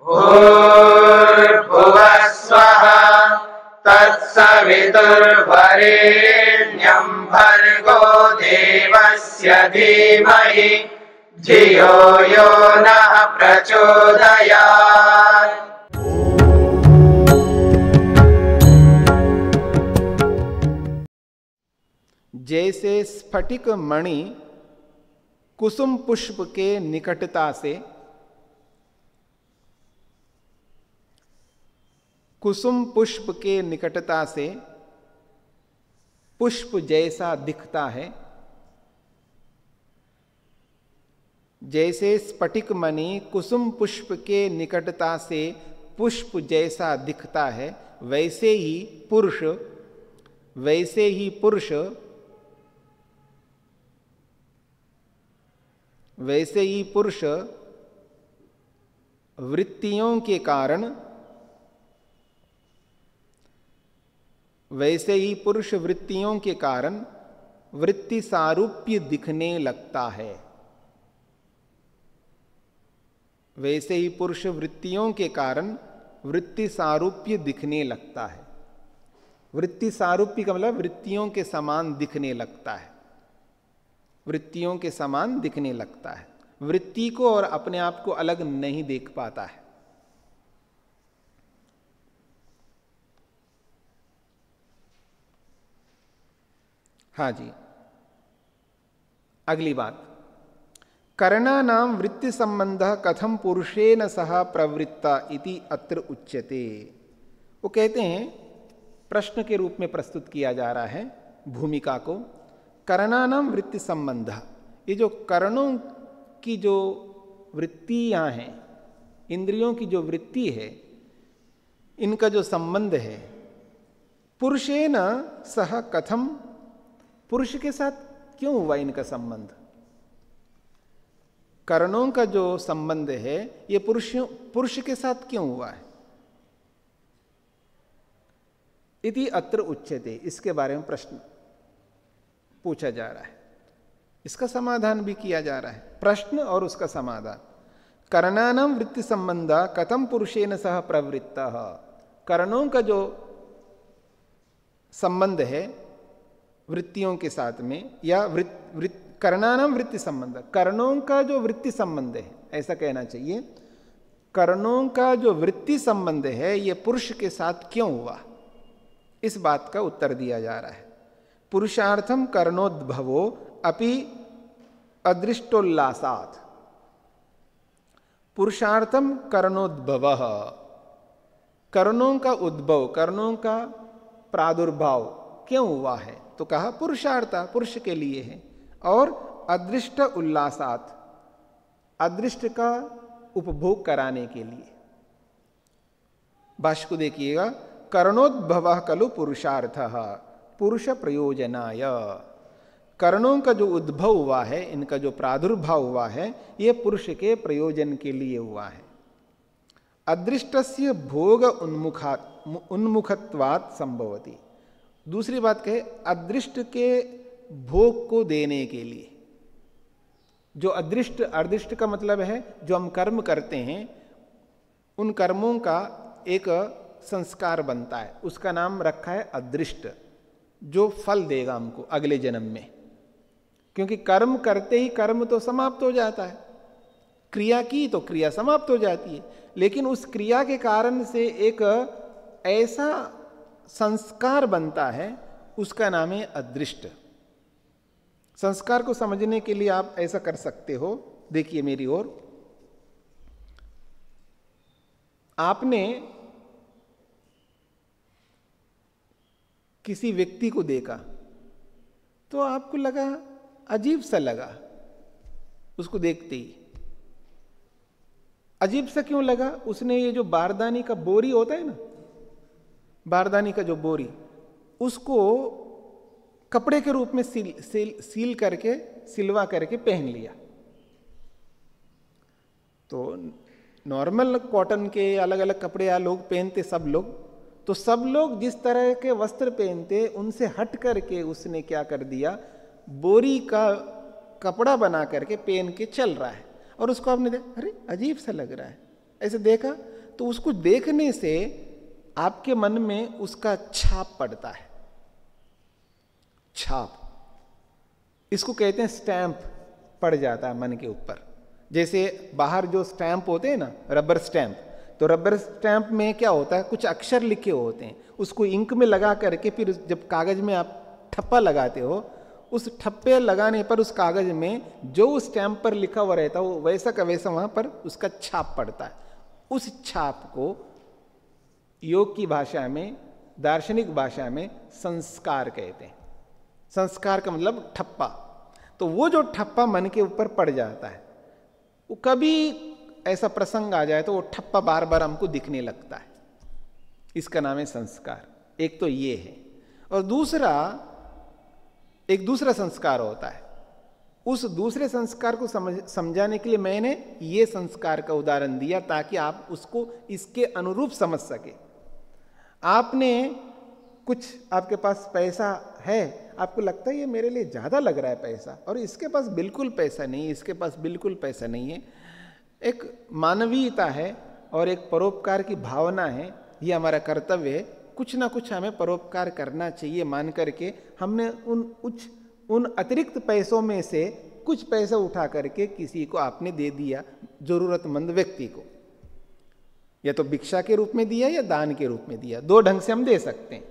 भूर्भुवः स्वः तत्सवितुर्वरेण्यं भर्गो देवस्य धीमहि धियो यो नः प्रचोदयात्। जैसे स्फटिक मणि कुसुम पुष्प के निकटता से, कुसुम पुष्प के निकटता से पुष्प जैसा दिखता है, जैसे स्फटिक मणि कुसुम पुष्प के निकटता से पुष्प जैसा दिखता है, वैसे ही पुरुष वृत्तियों के कारण, वृत्ति सारूप्य दिखने लगता है। वैसे ही पुरुष वृत्तियों के कारण वृत्ति सारूप्य दिखने लगता है। वृत्ति सारूप्य का मतलब वृत्तियों के समान दिखने लगता है। वृत्तियों के समान दिखने लगता है। वृत्ति को और अपने आप को अलग नहीं देख पाता है। हाँ जी, अगली बात, करणानां वृत्ति संबंधः कथम पुरुषेण सह प्रवृत्ता इति अत्र उच्यते। वो कहते हैं, प्रश्न के रूप में प्रस्तुत किया जा रहा है भूमिका को। करणानां वृत्ति संबंधः, ये जो कर्णों की जो वृत्तियां हैं, इंद्रियों की जो वृत्ति है, इनका जो संबंध है, पुरुषेण सह कथम, पुरुष के साथ क्यों हुआ इनका संबंध? कर्णों का जो संबंध है ये पुरुष के साथ क्यों हुआ है? इति अत्र उच्यते, इसके बारे में प्रश्न पूछा जा रहा है। इसका समाधान भी किया जा रहा है, प्रश्न और उसका समाधान। कर्णानां वृत्ति संबंधा कथम पुरुषेण सह प्रवृत्तः, कर्णों का जो संबंध है वृत्तियों के साथ में, या कर्णानां वृत्ति संबंध, कर्णों का जो वृत्ति संबंध है, ऐसा कहना चाहिए, कर्णों का जो वृत्ति संबंध है ये पुरुष के साथ क्यों हुआ, इस बात का उत्तर दिया जा रहा है। पुरुषार्थम कर्णोद्भवो अपि अदृष्टोल्लासात्, पुरुषार्थम कर्णोद्भवः, कर्णों का उद्भव, कर्णों का प्रादुर्भाव क्यों हुआ है? तो कहा पुरुषार्थ, पुरुष के लिए है। और अदृष्ट उल्लासात, अदृष्ट का उपभोग कराने के लिए। भाष्य को देखिएगा, कर्णोद्भवः खलु पुरुषार्थः पुरुष प्रयोजनाय, कर्णों का जो उद्भव हुआ है, इनका जो प्रादुर्भाव हुआ है, ये पुरुष के प्रयोजन के लिए हुआ है। अदृष्टस्य भोग उन्मुखत्वात् संभवति, दूसरी बात कहे अदृष्ट के भोग को देने के लिए। जो अदृष्ट, अदृष्ट का मतलब है जो हम कर्म करते हैं, उन कर्मों का एक संस्कार बनता है, उसका नाम रखा है अदृष्ट, जो फल देगा हमको अगले जन्म में। क्योंकि कर्म करते ही कर्म तो समाप्त हो जाता है, क्रिया की तो क्रिया समाप्त हो जाती है, लेकिन उस क्रिया के कारण से एक ऐसा संस्कार बनता है, उसका नाम है अदृष्ट। संस्कार को समझने के लिए आप ऐसा कर सकते हो, देखिए मेरी ओर, आपने किसी व्यक्ति को देखा तो आपको लगा, अजीब सा लगा उसको देखते ही। अजीब सा क्यों लगा? उसने ये जो बारदानी का बोरी होता है ना, बारदानी का जो बोरी, उसको कपड़े के रूप में सील करके, सिलवा करके पहन लिया। तो नॉर्मल कॉटन के अलग अलग कपड़े या लोग पहनते सब लोग, तो सब लोग जिस तरह के वस्त्र पहनते उनसे हट करके उसने क्या कर दिया, बोरी का कपड़ा बना करके पहन के चल रहा है। और उसको आपने देखा, अरे अजीब सा लग रहा है, ऐसे देखा, तो उसको देखने से आपके मन में उसका छाप पड़ता है। छाप, इसको कहते हैं स्टैंप पड़ जाता है मन के ऊपर। जैसे बाहर जो स्टैंप होते हैं ना, रबर स्टैंप, तो रबर स्टैंप में क्या होता है, कुछ अक्षर लिखे होते हैं, उसको इंक में लगा करके फिर जब कागज में आप ठप्पा लगाते हो, उस ठप्पे लगाने पर उस कागज में जो उस स्टैंप पर लिखा हुआ रहता है वो वैसा का वैसा वहां पर उसका छाप पड़ता है। उस छाप को योग की भाषा में, दार्शनिक भाषा में संस्कार कहते हैं। संस्कार का मतलब ठप्पा। तो वो जो ठप्पा मन के ऊपर पड़ जाता है, वो कभी ऐसा प्रसंग आ जाए तो वो ठप्पा बार बार हमको दिखने लगता है, इसका नाम है संस्कार। एक तो ये है, और दूसरा, एक दूसरा संस्कार होता है। उस दूसरे संस्कार को समझाने के लिए मैंने ये संस्कार का उदाहरण दिया ताकि आप उसको इसके अनुरूप समझ सके। आपने कुछ, आपके पास पैसा है, आपको लगता है ये मेरे लिए ज्यादा लग रहा है पैसा, और इसके पास बिल्कुल पैसा नहीं है, इसके पास बिल्कुल पैसा नहीं है। एक मानवीयता है और एक परोपकार की भावना है, ये हमारा कर्तव्य है। कुछ ना कुछ हमें परोपकार करना चाहिए मान करके हमने उन अतिरिक्त पैसों में से कुछ पैसा उठा करके किसी को आपने दे दिया, जरूरतमंद व्यक्ति को, या तो भिक्षा के रूप में दिया या दान के रूप में दिया। दो ढंग से हम दे सकते हैं,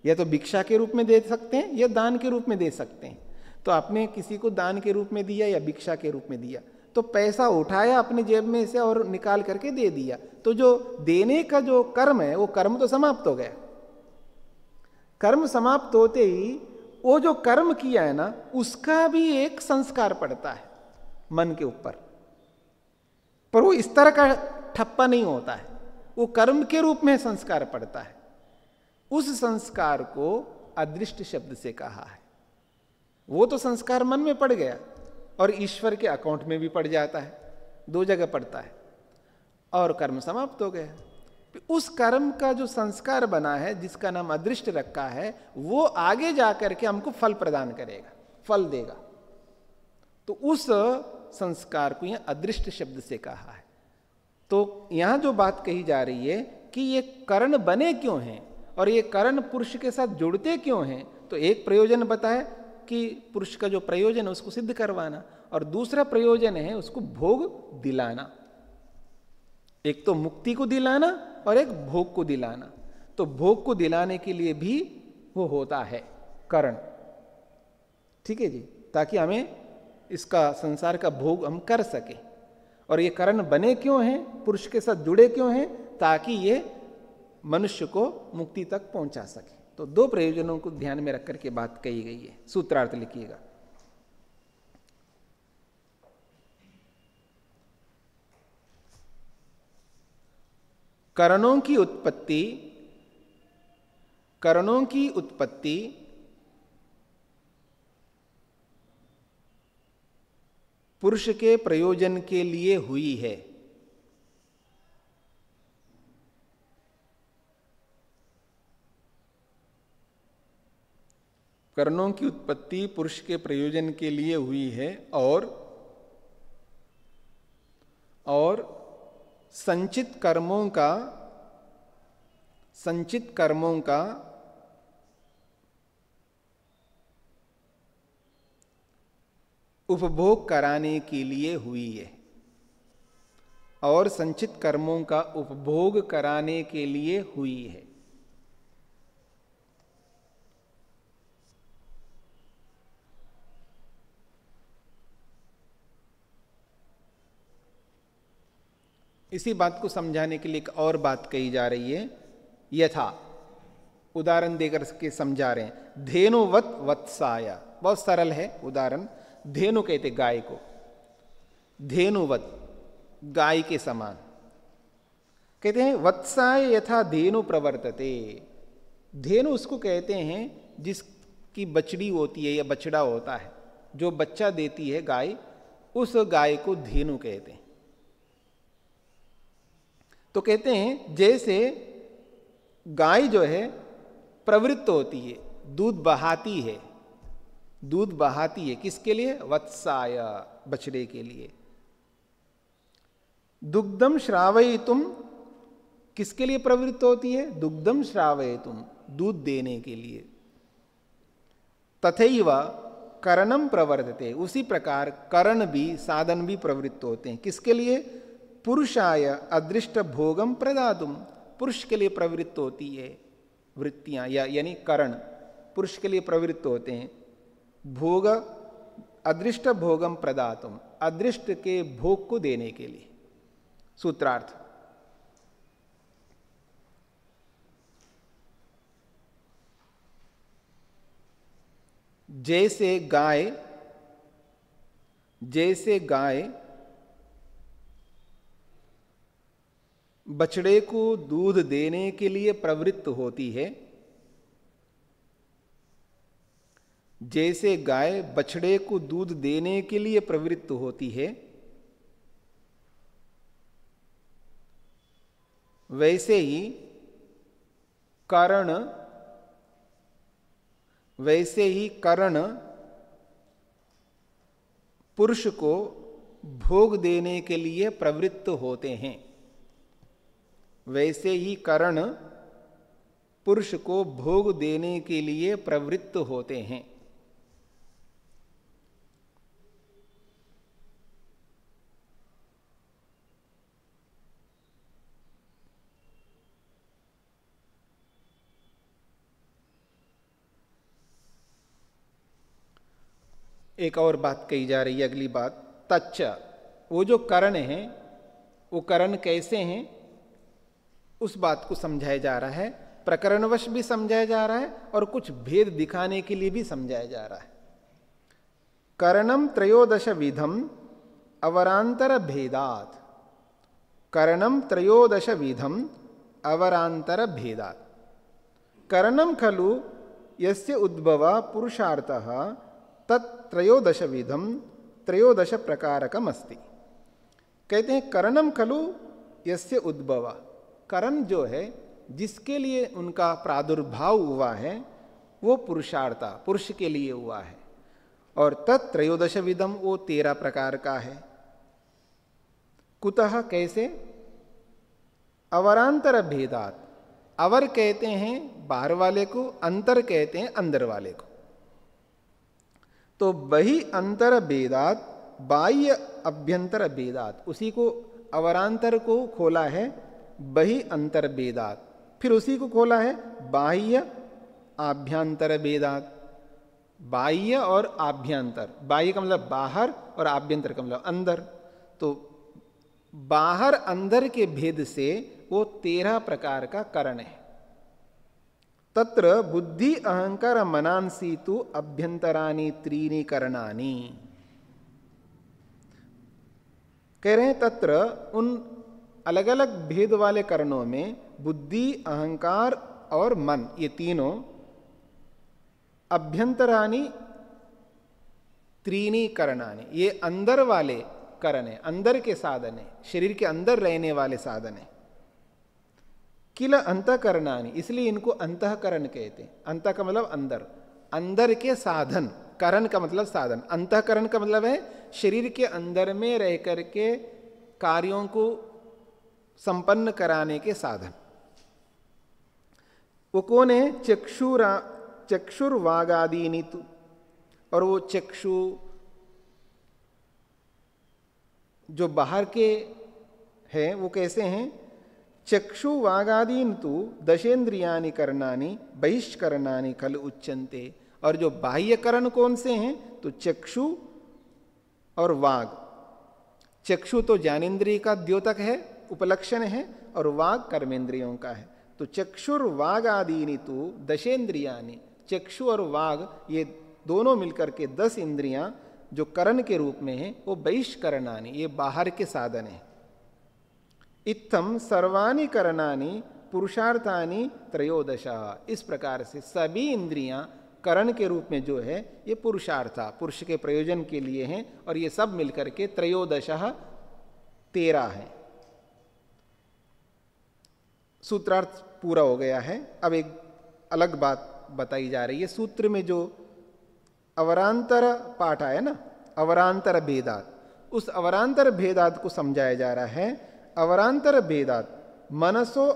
या तो भिक्षा के रूप में दे सकते हैं या दान के रूप में दे सकते हैं। तो आपने किसी को दान के रूप में दिया या भिक्षा के रूप में दिया, तो पैसा उठाया अपने जेब में से और निकाल करके दे दिया, तो जो देने का जो कर्म है वो कर्म तो समाप्त हो गया। कर्म समाप्त होते ही वो जो कर्म किया है ना, उसका भी एक संस्कार पड़ता है मन के ऊपर, पर वो इस तरह का ठप्पा नहीं होता है, वो कर्म के रूप में संस्कार पड़ता है। उस संस्कार को अदृष्ट शब्द से कहा है। वो तो संस्कार मन में पड़ गया और ईश्वर के अकाउंट में भी पड़ जाता है, दो जगह पड़ता है, और कर्म समाप्त हो गया। उस कर्म का जो संस्कार बना है, जिसका नाम अदृष्ट रखा है, वो आगे जाकर के हमको फल प्रदान करेगा, फल देगा। तो उस संस्कार को यहां अदृष्ट शब्द से कहा है। तो यहां जो बात कही जा रही है कि ये करण बने क्यों हैं और ये करण पुरुष के साथ जुड़ते क्यों हैं, तो एक प्रयोजन बताया कि पुरुष का जो प्रयोजन है उसको सिद्ध करवाना, और दूसरा प्रयोजन है उसको भोग दिलाना। एक तो मुक्ति को दिलाना और एक भोग को दिलाना। तो भोग को दिलाने के लिए भी वो होता है करण, ठीक है जी, ताकि हमें इसका संसार का भोग हम कर सके। और ये करण बने क्यों हैं, पुरुष के साथ जुड़े क्यों हैं, ताकि ये मनुष्य को मुक्ति तक पहुंचा सके। तो दो प्रयोजनों को ध्यान में रख करके बात कही गई है। सूत्रार्थ लिखिएगा। करणों की उत्पत्ति पुरुष के प्रयोजन के लिए हुई है। करणों की उत्पत्ति पुरुष के प्रयोजन के लिए हुई है, और संचित कर्मों का उपभोग कराने के लिए हुई है, और संचित कर्मों का उपभोग कराने के लिए हुई है। इसी बात को समझाने के लिए एक और बात कही जा रही है। यथा, उदाहरण देकर के समझा रहे हैं। धेनुवत वत्साय, बहुत सरल है उदाहरण। धेनु कहते गाय को, धेनुवत गाय के समान। कहते हैं वत्साय यथा धेनु प्रवर्तते। धेनु उसको कहते हैं जिसकी बछड़ी होती है या बछड़ा होता है, जो बच्चा देती है गाय, उस गाय को धेनु कहते हैं। तो कहते हैं जैसे गाय जो है प्रवृत्त होती है, दूध बहाती है, दूध बहाती है किसके लिए? वत्साय, बछड़े के लिए। दुग्धम श्रावयितुम किसके लिए प्रवृत्त होती है? दुग्धम श्रावयितुम, दूध देने के लिए। तथैव करणम प्रवर्तते, उसी प्रकार करण भी, साधन भी प्रवृत्त होते हैं। किसके लिए? पुरुषाय अदृष्ट भोगम प्रदातुम, पुरुष के लिए प्रवृत्त होती है वृत्तियां, यानी करण पुरुष के लिए प्रवृत्त होते हैं। भोग अदृष्ट भोगम प्रदातुम, अदृष्ट के भोग को देने के लिए। सूत्रार्थ, जैसे गाय बछड़े को दूध देने के लिए प्रवृत्त होती है, जैसे गाय बछड़े को दूध देने के लिए प्रवृत्त होती है, वैसे ही करण पुरुष को भोग देने के लिए प्रवृत्त होते हैं। वैसे ही करण पुरुष को भोग देने के लिए प्रवृत्त होते हैं। एक और बात कही जा रही है, अगली बात, तच्च, वो जो करण है वो करण कैसे हैं उस बात को समझाया जा रहा है। प्रकरणवश भी समझाया जा रहा है और कुछ भेद दिखाने के लिए भी समझाया जा रहा है। करणम त्रयोदश विधम अवरांतर भेदात, करणम त्रयोदश विधम अवरांतर भेदात, करणम खलु यस्य उद्भव पुरुषार्थः तत्त्रयोदश विधम त्रयोदश प्रकारकम अस्ति। कहते हैं करणम खलु यस्य उद्भव, करण जो है जिसके लिए उनका प्रादुर्भाव हुआ है वो पुरुषार्था, पुरुष के लिए हुआ है, और तत्त्रयोदश विधम वो 13 प्रकार का है। कुतः, कैसे? अवरांतर भेदात, अवर कहते हैं बाहर वाले को, अंतर कहते हैं अंदर वाले को। तो बहि अंतर भेदात बाह्य अभ्यंतर भेदात, उसी को अवरांतर को खोला है बहि अंतर भेदात, फिर उसी को खोला है बाह्य आभ्यंतर भेदात। बाह्य और आभ्यंतर, बाह्य का मतलब बाहर और आभ्यंतर का मतलब अंदर। तो बाहर अंदर के भेद से वो 13 प्रकार का करण है। तत्र बुद्धि अहंकार मनांसी तु अभ्यंतरानी त्रीणी करणानी। कह रहे हैं तत्र, उन अलग अलग भेद वाले करणों में बुद्धि, अहंकार और मन, ये तीनों अभ्यंतरानी त्रीणी करणानी, ये अंदर वाले करण है, अंदर के साधन है, शरीर के अंदर रहने वाले साधन है। किल अंतःकरणानि, इसलिए इनको अंतःकरण कहते हैं। अंत का मतलब अंदर, अंदर के साधन, करण का मतलब साधन, अंतःकरण का मतलब है शरीर के अंदर में रह करके कार्यों को संपन्न कराने के साधन। वो कौन है? चक्षुर्वागादीनि, और वो चक्षु जो बाहर के हैं वो कैसे हैं? चक्षु वागादीन तु दशेन्द्रियानि करणानि बहिष्करणानि खल उच्यन्ते। और जो बाह्य करण कौन से हैं? तो चक्षु और वाग। चक्षु तो ज्ञानेन्द्रिय का द्योतक है, उपलक्षण है, और वाग कर्मेंद्रियों का है। तो चक्षुर वाग आदीनि तु दशेन्द्रियानि, चक्षु और वाग ये दोनों मिलकर के 10 इंद्रियां जो करण के रूप में हैं वो बहिष्करणानि, ये बाहर के साधन है। इत्थम सर्वाणि करणानि पुरुषार्थानि त्रयोदश, इस प्रकार से सभी इंद्रियां करण के रूप में जो है ये पुरुषार्था, पुरुष के प्रयोजन के लिए हैं, और ये सब मिलकर के त्रयोदश 13 हैं। सूत्रार्थ पूरा हो गया है। अब एक अलग बात बताई जा रही है। सूत्र में जो अवरांतर पाठ आया ना, अवरांतर भेदात, उस अवरांतर भेदात को समझाया जा रहा है। अवरांतर भेदात मनसो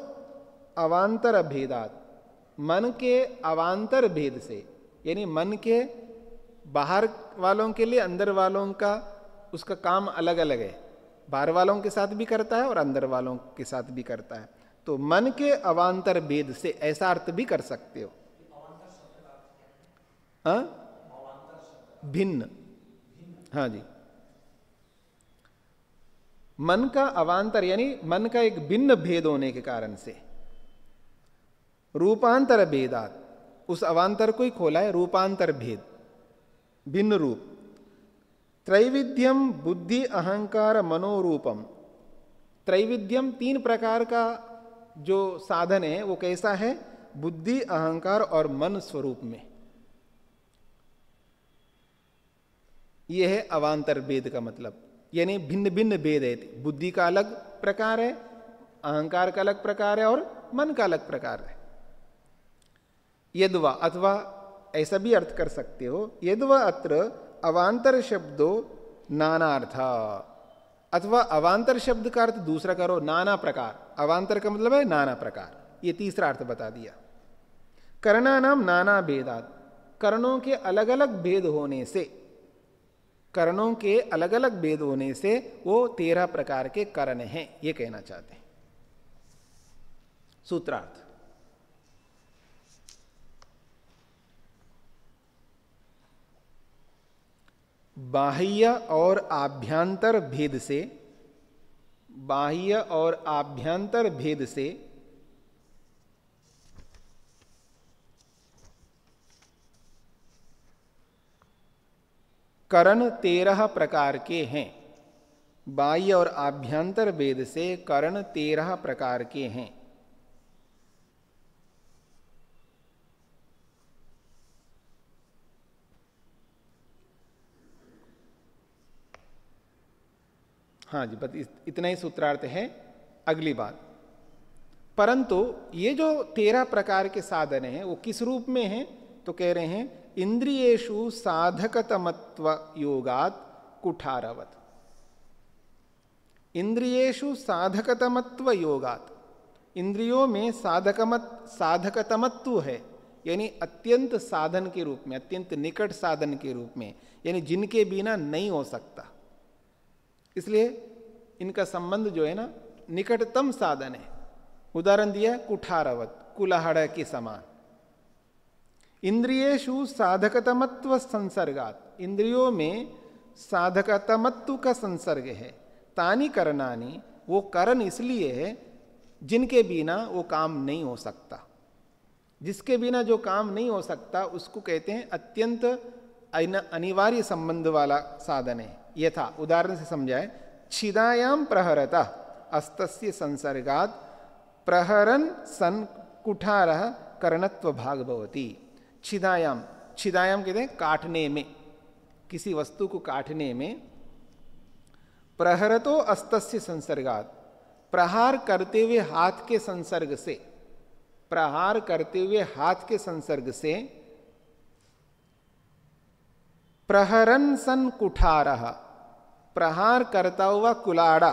अवांतर भेदात, मन के अवांतर भेद से, यानी मन के बाहर वालों के लिए अंदर वालों का उसका काम अलग अलग है, बाहर वालों के साथ भी करता है और अंदर वालों के साथ भी करता है। तो मन के अवांतर भेद से ऐसा अर्थ भी कर सकते हो। भिन्न, हाँ जी, मन का अवांतर यानी मन का एक भिन्न भेद होने के कारण से। रूपांतर भेदात, उस अवांतर को ही खोला है, रूपांतर भेद, भिन्न रूप। त्रैविध्यम बुद्धि अहंकार मनोरूपम, त्रैविध्यम तीन प्रकार का जो साधन है वो कैसा है? बुद्धि अहंकार और मन स्वरूप में। यह है अवांतर भेद का मतलब, यानी भिन्न भिन्न भेद है। बुद्धि का अलग प्रकार है, अहंकार का अलग प्रकार है और मन का अलग प्रकार है। यद्वा, अथवा ऐसा भी अर्थ कर सकते हो, यद्वा अत्र अवांतर शब्दो नानार्थ, अथवा अवांतर शब्द का अर्थ दूसरा करो, नाना प्रकार। अवांतर का मतलब है नाना प्रकार, ये तीसरा अर्थ बता दिया। कर्णानाम नाना भेदात, कर्णों के अलग अलग भेद होने से, कर्णों के अलग अलग भेद होने से वो 13 प्रकार के कर्ण हैं, ये कहना चाहते हैं। सूत्रार्थ, बाह्य और आभ्यंतर भेद से, बाह्य और आभ्यंतर भेद से कर्ण 13 प्रकार के हैं। बाह्य और आभ्यंतर भेद से कर्ण 13 प्रकार के हैं। हाँ जी, बस इतना ही सूत्रार्थ है। अगली बात, परंतु ये जो 13 प्रकार के साधन हैं वो किस रूप में हैं? तो कह रहे हैं इंद्रियेषु साधकतमत्व योगात कुठारवत। इंद्रियेषु साधकतमत्व योगात, इंद्रियों में साधकतमत्व है, यानी अत्यंत साधन के रूप में, अत्यंत निकट साधन के रूप में, यानी जिनके बिना नहीं हो सकता। इसलिए इनका संबंध जो है ना निकटतम साधन है। उदाहरण दिया कुठारवत, कुल्हाड़ा के समान। इंद्रियेषु साधकतमत्व संसर्गात, इंद्रियों में साधकतमत्व का संसर्ग है। तानि करणानि, वो करण इसलिए है जिनके बिना वो काम नहीं हो सकता। जिसके बिना जो काम नहीं हो सकता उसको कहते हैं अत्यंत अनिवार्य संबंध वाला साधन है। यथा उदाहरण से समझाए, छिदायाम प्रहरता अस्तस्य संसर्गात प्रहरन सन कुठारः कर्णत्व भाग भवति। छिदायाम, छिदायाम कहते हैं काटने में, किसी वस्तु को काटने में। प्रहरतो अस्तस्य संसर्गात, प्रहार करते हुए हाथ के संसर्ग से, प्रहार करते हुए हाथ के संसर्ग से। प्रहरन सन कुठारः, प्रहार करता हुआ कुलाड़ा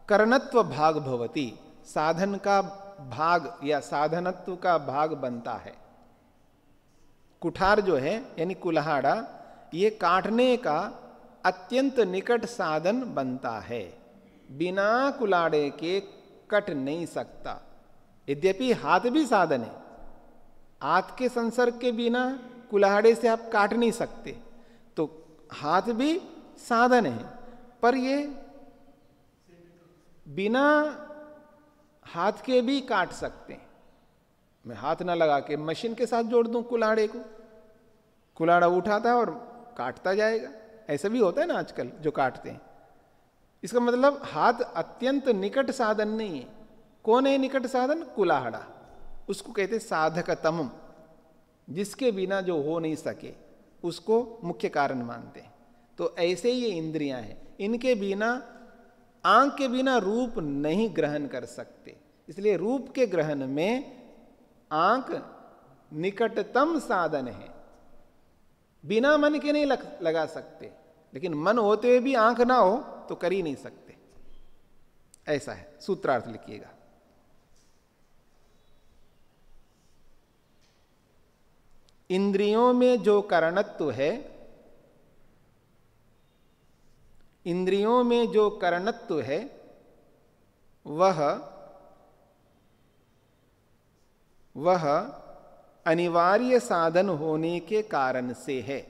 कर्णत्व भाग भवति, साधन का भाग या साधनत्व का भाग बनता है। कुठार जो है यानी कुल्हाड़ा, ये काटने का अत्यंत निकट साधन बनता है। बिना कुल्हाड़े के कट नहीं सकता। यद्यपि हाथ भी साधन है, हाथ के संसर्ग के बिना कुल्हाड़े से आप काट नहीं सकते, तो हाथ भी साधन है, पर ये बिना हाथ के भी काट सकते हैं। मैं हाथ ना लगा के मशीन के साथ जोड़ दूं कुल्हाड़े को, कुल्हाड़ा उठाता है और काटता जाएगा। ऐसा भी होता है ना आजकल जो काटते हैं। इसका मतलब हाथ अत्यंत निकट साधन नहीं है। कौन है निकट साधन? कुल्हाड़ा। उसको कहते साधकतम, जिसके बिना जो हो नहीं सके उसको मुख्य कारण मानते हैं। तो ऐसे ही ये इंद्रियां हैं, इनके बिना, आंख के बिना रूप नहीं ग्रहण कर सकते। इसलिए रूप के ग्रहण में आंख निकटतम साधन है। बिना मन के नहीं लगा सकते, लेकिन मन होते हुए भी आंख ना हो तो कर ही नहीं सकते। ऐसा है, सूत्रार्थ लिखिएगा। इंद्रियों में जो करणत्व है, इंद्रियों में जो करणत्व है वह अनिवार्य साधन होने के कारण से है,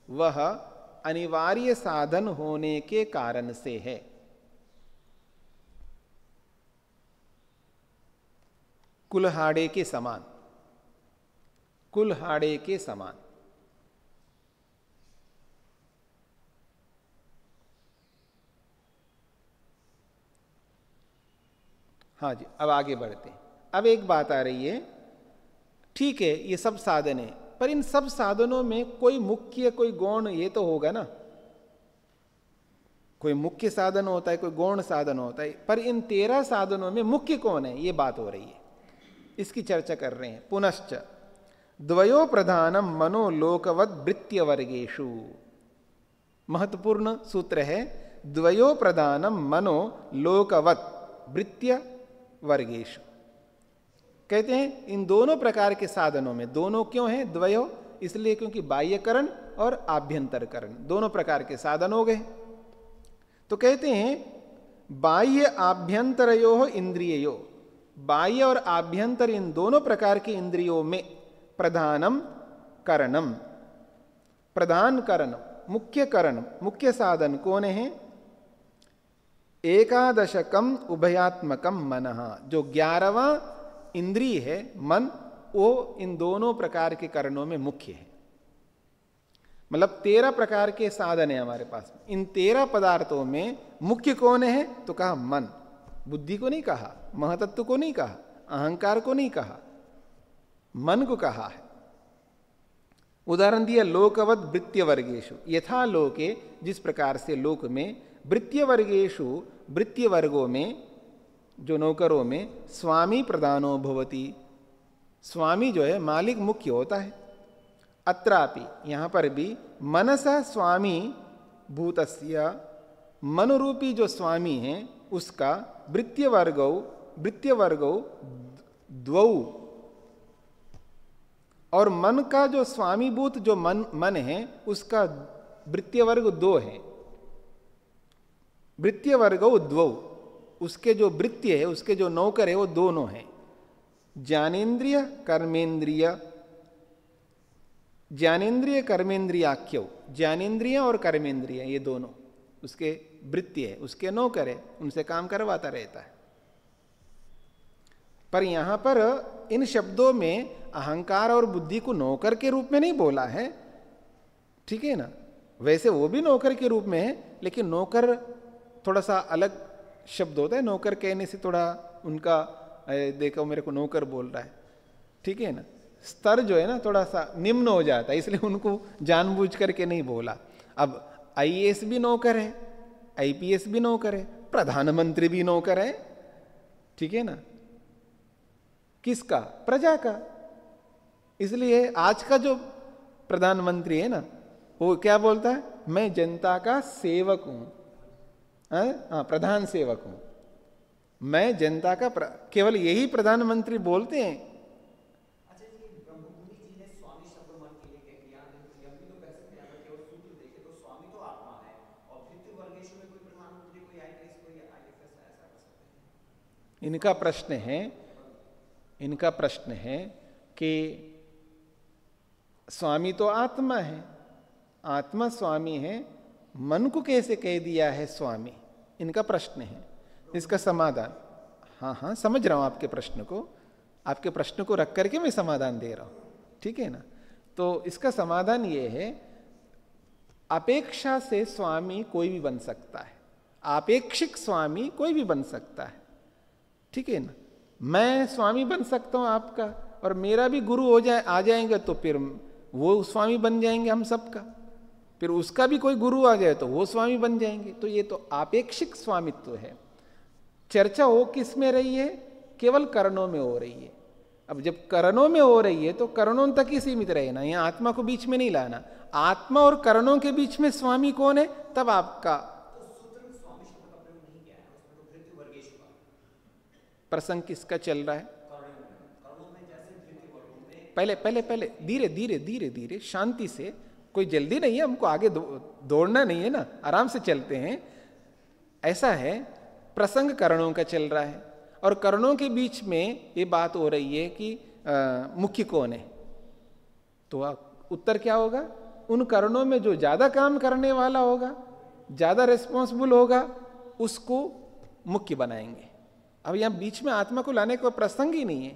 वह अनिवार्य साधन होने के कारण से है। कुल्हाड़े के समान, कुल्हाड़े के समान। हाँ जी, अब आगे बढ़ते हैं। अब एक बात आ रही है, ठीक है ये सब साधन है, पर इन सब साधनों में कोई मुख्य कोई गौण ये तो होगा ना, कोई मुख्य साधन होता है, कोई गौण साधन होता है, पर इन 13 साधनों में मुख्य कौन है, ये बात हो रही है, इसकी चर्चा कर रहे हैं। पुनश्च द्वयो प्रधानम मनोलोकवद वृत्य वर्गेषु, महत्वपूर्ण सूत्र है, द्वयो प्रधानम मनोलोकवद वृत्य वर्गेषु। कहते हैं इन दोनों प्रकार के साधनों में, दोनों क्यों हैं द्वयो, इसलिए क्योंकि बाह्यकरण और आभ्यंतरकरण दोनों प्रकार के साधन हो गए। तो कहते हैं बाह्य आभ्यंतरयो इंद्रियो, बाह्य और आभ्यंतर इन दोनों प्रकार के इंद्रियों में प्रधानम करणम, प्रधान करण, मुख्य करण, मुख्य साधन कौन है, एकादशकम उभयात्मकम मनः, जो 11वां इंद्रिय है मन, वो इन दोनों प्रकार के करणों में मुख्य है। मतलब 13 प्रकार के साधन है हमारे पास, इन 13 पदार्थों में मुख्य कौन है, तो कहा मन, बुद्धि को नहीं कहा, महतत्व को नहीं कहा, अहंकार को नहीं कहा, मन को कहा है। उदाहरण दिया लोकवद वृत्य वर्गेशु, यथा लोके, जिस प्रकार से लोक में, वृत्य वर्गेशु, वृत्य वर्गों में, जो नौकरों में, स्वामी प्रधानो भवति, स्वामी जो है मालिक मुख्य होता है। अत्रापि, यहां पर भी मनसा स्वामी भूतस्य, मनोरूपी जो स्वामी है उसका वृत्य वर्गौ द्वौ, और मन का जो स्वामीभूत जो मन है उसका वृत्य वर्ग 2 है। वृत्य वर्गौ द्वौ, उसके जो वृत्य है, उसके जो नौकर है वो दोनों हैं, ज्ञानेन्द्रिय कर्मेंद्रिय, ज्ञानेन्द्रिय कर्मेंद्रियाख्यो, ज्ञानेन्द्रिय और कर्मेंद्रिय ये दोनों उसके वृत्ति है, उसके नौकर है, उनसे काम करवाता रहता है। पर यहां पर इन शब्दों में अहंकार और बुद्धि को नौकर के रूप में नहीं बोला है, ठीक है ना, वैसे वो भी नौकर के रूप में है, लेकिन नौकर थोड़ा सा अलग शब्द होता है, नौकर कहने से थोड़ा उनका देखो मेरे को नौकर बोल रहा है, ठीक है ना, स्तर जो है ना थोड़ा सा निम्न हो जाता है, इसलिए उनको जानबूझ करके नहीं बोला। अब आईएएस भी नौकर है, आईपीएस भी नौकर है, प्रधानमंत्री भी नौकर है, ठीक है ना, किसका, प्रजा का। इसलिए आज का जो प्रधानमंत्री है ना वो क्या बोलता है, मैं जनता का सेवक हूं, हाँ प्रधान सेवक हूं, मैं जनता का केवल यही प्रधानमंत्री बोलते हैं। अच्छा जी, ब्रह्ममुनि जी ने स्वामी शब्द मन के लिए कह दिया, लेकिन हम भी तो कह सकते हैं अगर केवल सूत्र देखें तो स्वामी तो आत्मा है, और वृत्ति वर्गेश में कोई प्रधानमंत्री, कोई आईएएस, कोई आईएफएस ऐसा कर सकते हैं। इनका प्रश्न है कि स्वामी तो आत्मा है, आत्मा स्वामी है, मन को कैसे कह दिया है स्वामी, इनका प्रश्न है। इसका समाधान, हाँ समझ रहा हूं आपके प्रश्न को, आपके प्रश्न को रख करके मैं समाधान दे रहा हूं, ठीक है ना। तो इसका समाधान ये है, अपेक्षा से स्वामी कोई भी बन सकता है, आपेक्षिक स्वामी कोई भी बन सकता है, ठीक है ना। मैं स्वामी बन सकता हूं आपका, और मेरा भी गुरु आ जाएंगे तो फिर वो स्वामी बन जाएंगे हम सबका, फिर उसका भी कोई गुरु आ जाए तो वो स्वामी बन जाएंगे। तो ये तो आपेक्षिक स्वामित्व है। चर्चा हो किस में रही है, केवल करणों में हो रही है। अब जब करणों में हो रही है तो करणों तक ही सीमित रहना, यहाँ आत्मा को बीच में नहीं लाना। आत्मा और करणों के बीच में स्वामी कौन है, तब आपका तो सूत्र में स्वामी शब्द का प्रयोग नहीं किया है, उसमें तो वृत्ति वर्गेश प्रसंग किसका चल रहा है? पहले पहले पहले धीरे धीरे धीरे धीरे शांति से, कोई जल्दी नहीं है, हमको आगे दौड़ना नहीं है ना, आराम से चलते हैं। ऐसा है, प्रसंग कर्णों का चल रहा है और कर्णों के बीच में ये बात हो रही है कि मुख्य कौन है। तो उत्तर क्या होगा? उन कर्णों में जो ज्यादा काम करने वाला होगा, ज्यादा रिस्पॉन्सिबल होगा, उसको मुख्य बनाएंगे। अब यहां बीच में आत्मा को लाने का प्रसंग ही नहीं है।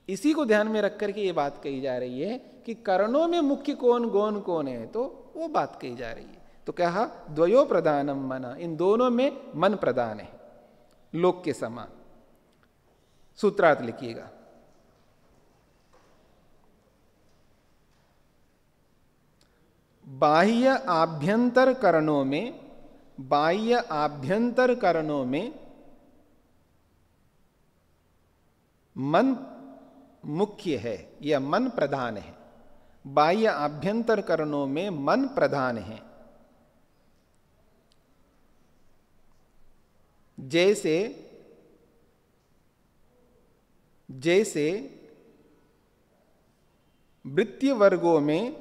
इसी को ध्यान में रख करके ये बात कही जा रही है कि कर्णों में मुख्य कौन, गौण कौन है, तो वो बात कही जा रही है। तो कहा द्वयो प्रधानम मन, इन दोनों में मन प्रधान है, लोक के समान। सूत्रार्थ लिखिएगा। बाह्य आभ्यंतर करणों में, बाह्य आभ्यंतर करणों में मन मुख्य है या मन प्रधान है। बाह्य आभ्यंतर करणों में मन प्रधान है। जैसे जैसे वृत्तीय वर्गों में,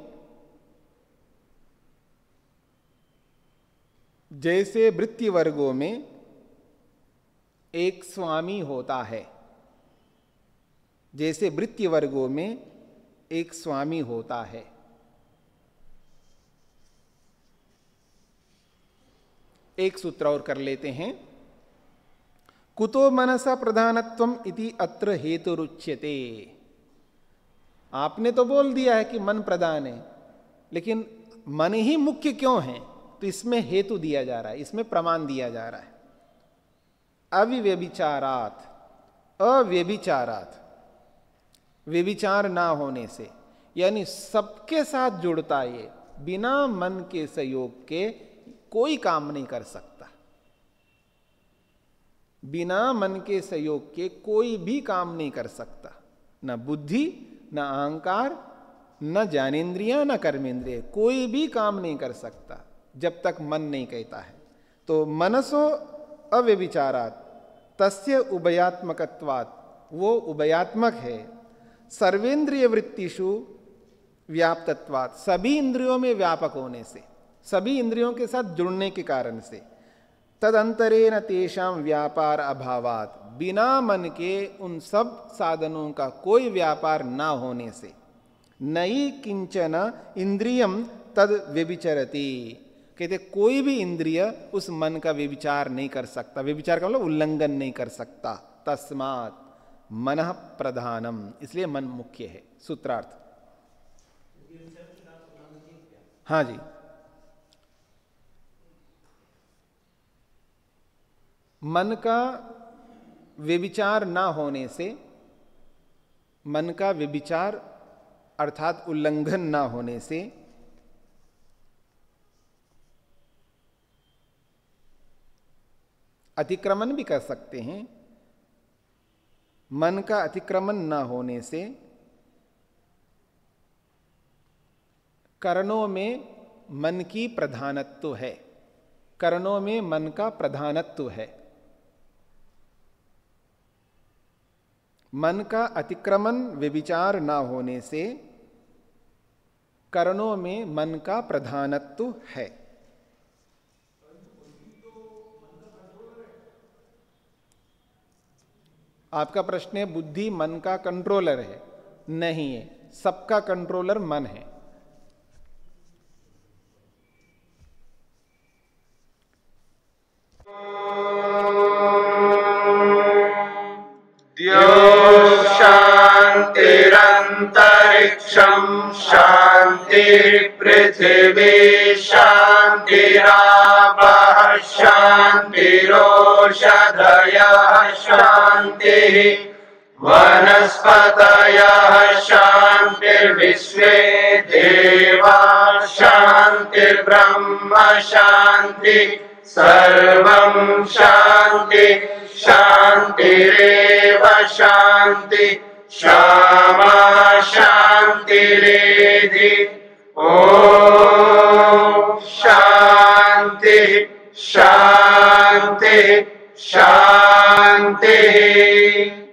जैसे वृत्तीय वर्गों में एक स्वामी होता है, जैसे वृत्तीय वर्गों में एक स्वामी होता है। एक सूत्र और कर लेते हैं। कुतो मनसा प्रधानत्वम इति अत्र हेतुरुच्यते। आपने तो बोल दिया है कि मन प्रधान है, लेकिन मन ही मुख्य क्यों है? तो इसमें हेतु दिया जा रहा है, इसमें प्रमाण दिया जा रहा है। अविव्यभिचारात्, अव्यभिचारात्, व्यभिचार ना होने से, यानी सबके साथ जुड़ता ये, बिना मन के सहयोग के कोई काम नहीं कर सकता। बिना मन के सहयोग के कोई भी काम नहीं कर सकता, न बुद्धि, न अहंकार, न ज्ञानेन्द्रिय, न कर्मेंद्रिय, कोई भी काम नहीं कर सकता जब तक मन नहीं कहता है। तो मनसो अव्यभिचारात् तस्य उभयात्मकत्वात्, वो उभयात्मक है। सर्वेंद्रिय वृत्तिषु व्याप्तत्वात्, सभी इंद्रियों में व्यापक होने से, सभी इंद्रियों के साथ जुड़ने के कारण से। तदंतरेण तेषां व्यापार अभावात्, बिना मन के उन सब साधनों का कोई व्यापार ना होने से। नई किंचन इंद्रियम तद व्यभिचरति, कहते कोई भी इंद्रिय उस मन का व्यभिचार नहीं कर सकता। व्यभिचार का मतलब उल्लंघन नहीं कर सकता। तस्मात् मनः प्रधानम, इसलिए मन मुख्य है। सूत्रार्थ। हाँ जी, मन का व्यभिचार ना होने से, मन का व्यभिचार अर्थात उल्लंघन ना होने से अतिक्रमण भी कर सकते हैं। मन का अतिक्रमण ना होने से कर्णों में मन की प्रधानत्व है, कर्णों में मन का प्रधानत्व है। मन का अतिक्रमण व्यभिचार ना होने से कर्णों में मन का प्रधानत्व है। आपका प्रश्न है बुद्धि मन का कंट्रोलर है? नहीं है, सबका कंट्रोलर मन है। शांतिरंतरिक्षं शांतिर्पृथिवी शांतिरापः शांतिरोषधयः शांतिः वनस्पतयः शांतिर्विश्वे देवाः शांतिर्ब्रह्म शांति सर्वं शांति शांतिरेव शांति क्षमा शांतिरेधि। ओम शांति शांति शांति। शान्तिः